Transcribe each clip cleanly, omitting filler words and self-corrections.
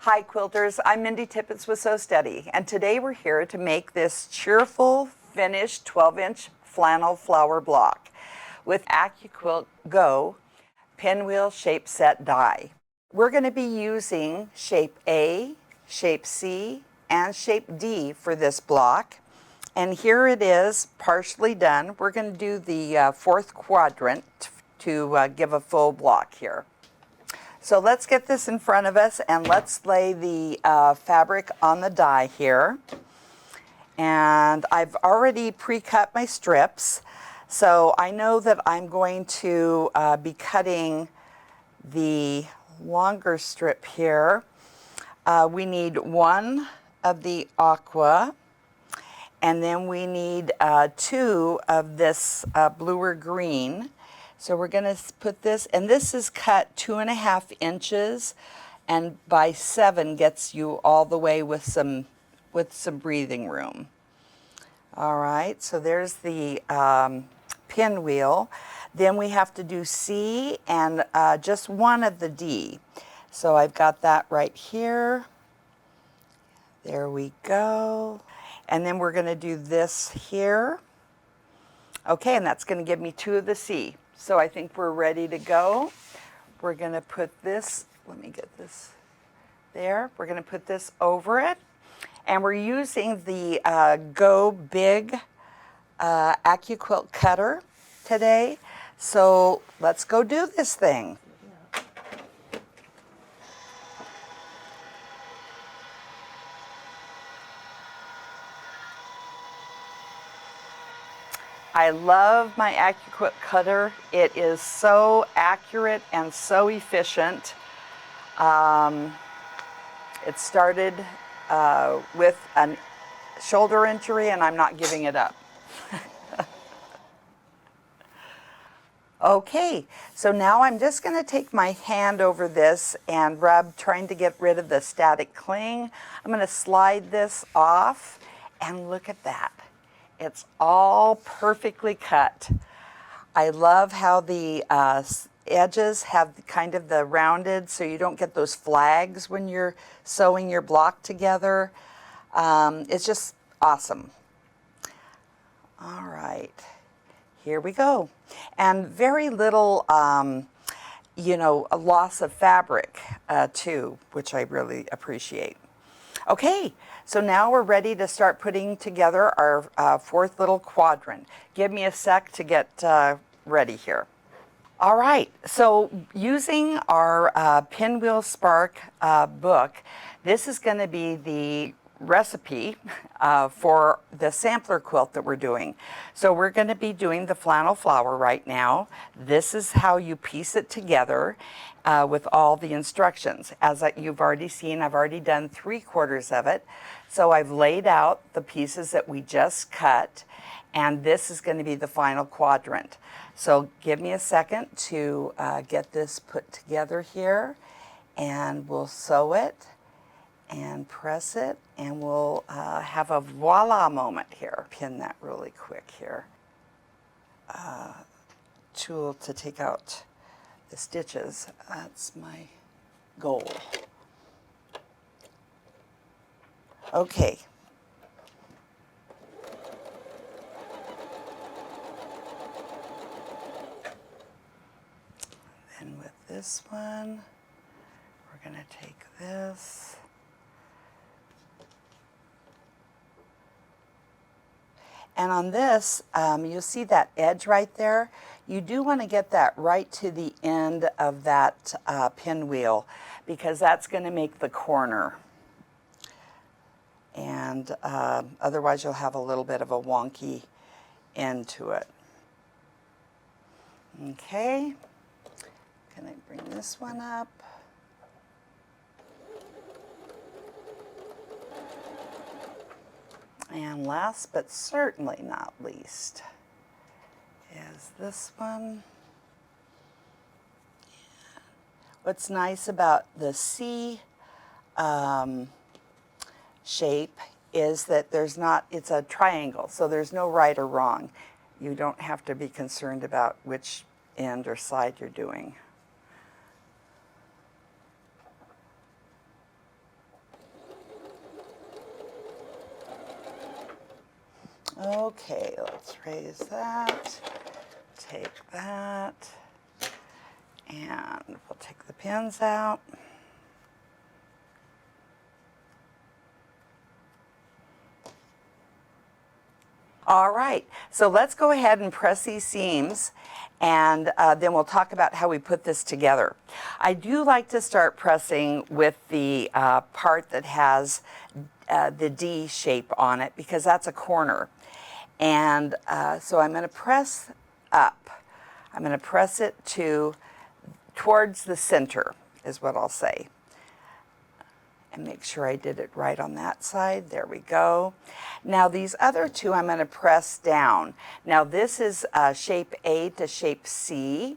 Hi quilters, I'm Mendy Tippets with Sew Steady, and today we're here to make this cheerful finished 12-inch flannel flower block with AccuQuilt Go Pinwheel Shape Set die. We're going to be using shape A, shape C, and shape D for this block. And here it is, partially done. We're going to do the fourth quadrant to give a full block here. So let's get this in front of us and let's lay the fabric on the die here. And I've already pre-cut my strips, so I know that I'm going to be cutting the longer strip here. We need one of the aqua, and then we need two of this bluer green. So we're going to put this, and this is cut 2.5 inches, and by 7 gets you all the way with some breathing room. All right, so there's the pinwheel. Then we have to do C and just one of the D. So I've got that right here. There we go. And then we're going to do this here. Okay, and that's going to give me 2 of the C. So I think we're ready to go. We're going to put this, let me get this there. We're going to put this over it. And we're using the Go Big AccuQuilt cutter today. So let's go do this thing. I love my AccuQuilt cutter. It is so accurate and so efficient. It started with a shoulder injury, and I'm not giving it up. Okay, so now I'm just going to take my hand over this and rub, trying to get rid of the static cling. I'm going to slide this off, and look at that. It's all perfectly cut. I love how the edges have kind of the rounded, so you don't get those flags when you're sewing your block together. It's just awesome. All right, here we go. And very little, you know, a loss of fabric too, which I really appreciate. Okay, so now we're ready to start putting together our fourth little quadrant. Give me a sec to get ready here. All right, so using our Pinwheel Spark book, this is going to be the recipe for the sampler quilt that we're doing. So we're going to be doing the flannel flower right now. This is how you piece it together with all the instructions. As you've already seen, I've already done 3/4 of it. So I've laid out the pieces that we just cut, and this is going to be the final quadrant. So give me a second to get this put together here, and we'll sew it and press it, and we'll have a voila moment here. Pin that really quick here. Tool to take out the stitches. That's my goal. Okay. Then with this one, we're going to take this. And on this, you'll see that edge right there. You do want to get that right to the end of that pinwheel, because that's going to make the corner. And otherwise you'll have a little bit of a wonky end to it. Okay, can I bring this one up? And last but certainly not least is this one. What's nice about the C shape is that it's a triangle, so there's no right or wrong. You don't have to be concerned about which end or side you're doing. Okay, let's raise that, take that, and we'll take the pins out. All right, so let's go ahead and press these seams, and then we'll talk about how we put this together. I do like to start pressing with the part that has the D shape on it, because that's a corner. And so I'm going to press up. I'm going to press it towards the center, is what I'll say. And make sure I did it right on that side. There we go. Now these other two I'm going to press down. Now this is shape A to shape C,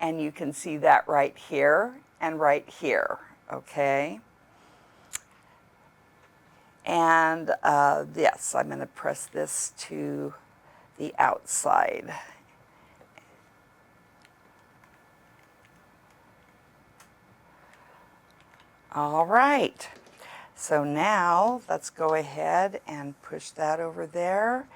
and you can see that right here and right here, okay? And yes, I'm going to press this to the outside. All right, so now let's go ahead and push that over there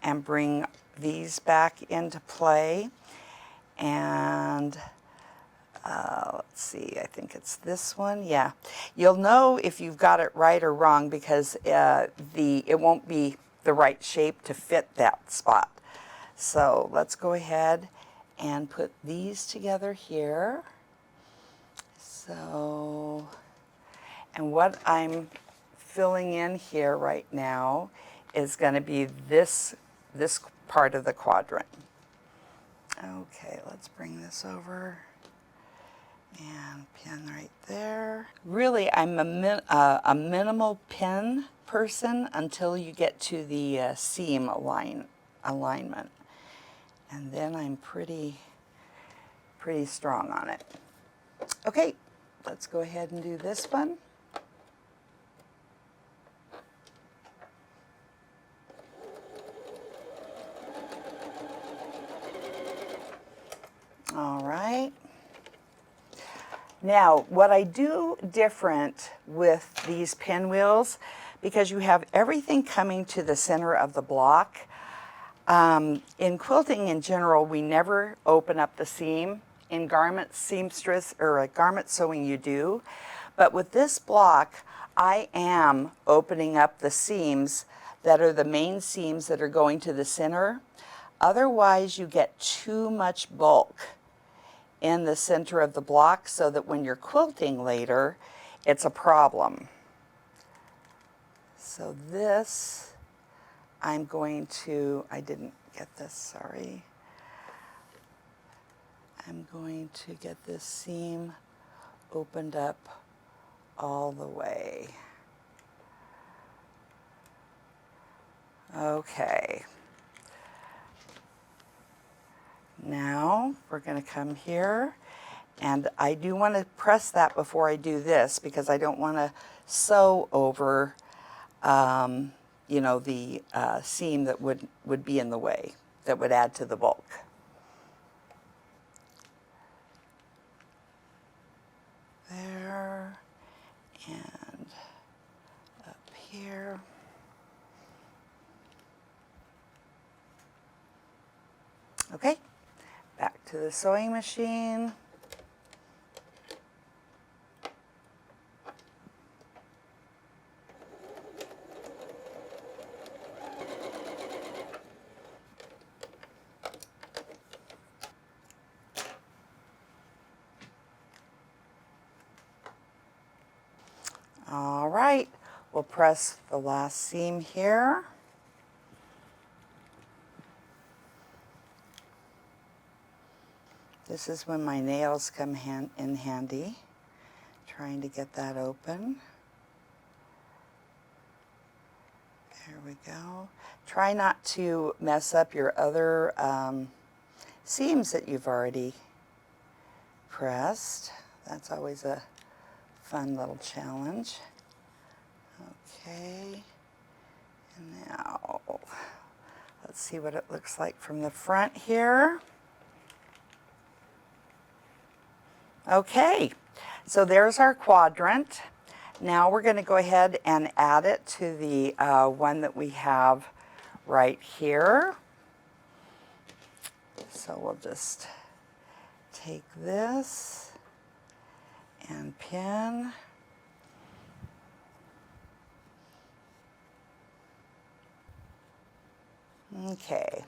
and bring these back into play. And let's see, I think it's this one. Yeah, you'll know if you've got it right or wrong, because it won't be the right shape to fit that spot. So let's go ahead and put these together here. So, and what I'm filling in here right now is going to be this part of the quadrant. Okay, let's bring this over and pin right there. Really, I'm a minimal pin person until you get to the seam alignment. And then I'm pretty strong on it. Okay, let's go ahead and do this one. All right. Now, what I do different with these pinwheels, because you have everything coming to the center of the block, in quilting in general, we never open up the seam. In garment seamstress or garment sewing you do, but with this block, I am opening up the seams that are the main seams that are going to the center. Otherwise, you get too much bulk in the center of the block, so that when you're quilting later, it's a problem. So this, I'm going to, I didn't get this, sorry. I'm going to get this seam opened up all the way. Okay. Now we're going to come here, and I do want to press that before I do this, because I don't want to sew over you know, the seam that would be in the way, that would add to the bulk. There, and up here. Okay, back to the sewing machine. All right, we'll press the last seam here. This is when my nails come in handy, trying to get that open. There we go. Try not to mess up your other seams that you've already pressed. That's always a fun little challenge. Okay, and now let's see what it looks like from the front here. Okay, so there's our quadrant. Now we're going to go ahead and add it to the one that we have right here. So we'll just take this and pin. Okay,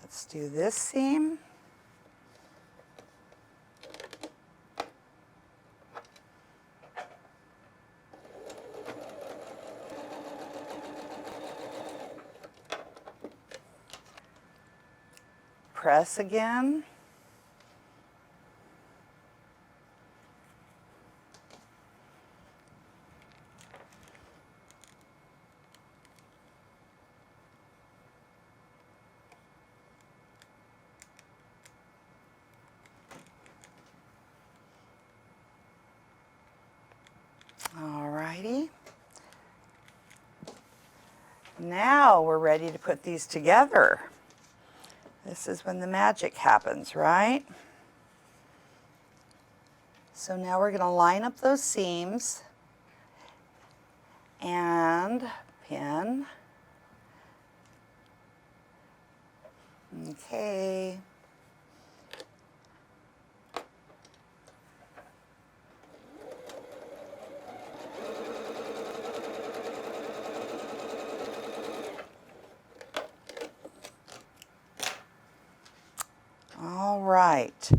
let's do this seam. Press again. Alrighty. Now we're ready to put these together. This is when the magic happens, right? So now we're going to line up those seams and pin. Okay. All right.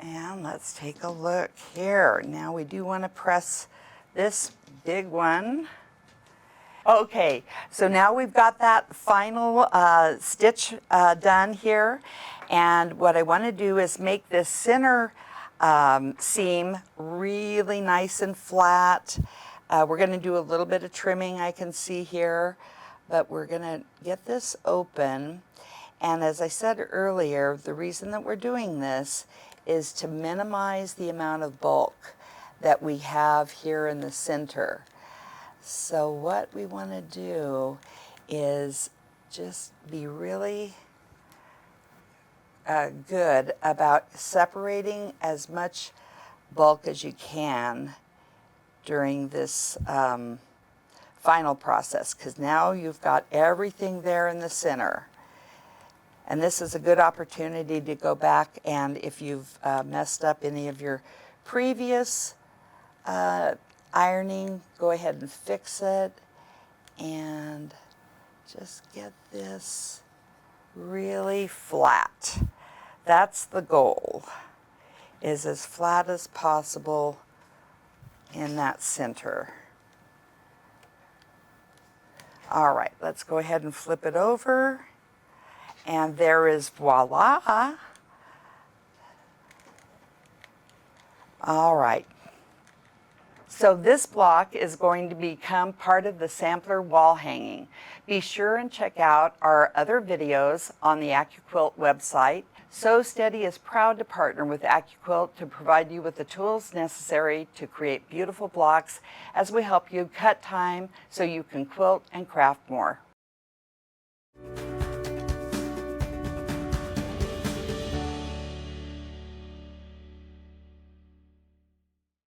And let's take a look here. Now we do want to press this big one. Okay, so now we've got that final stitch done here. And what I want to do is make this center seam really nice and flat. We're going to do a little bit of trimming, I can see here, but we're going to get this open. And as I said earlier, the reason that we're doing this is to minimize the amount of bulk that we have here in the center. So what we want to do is just be really good about separating as much bulk as you can during this final process, because now you've got everything there in the center. And this is a good opportunity to go back, and if you've messed up any of your previous ironing, go ahead and fix it and just get this really flat. That's the goal, is as flat as possible in that center. All right, let's go ahead and flip it over. And there is voila. All right. So this block is going to become part of the sampler wall hanging. Be sure and check out our other videos on the AccuQuilt website. Sew Steady is proud to partner with AccuQuilt to provide you with the tools necessary to create beautiful blocks as we help you cut time so you can quilt and craft more.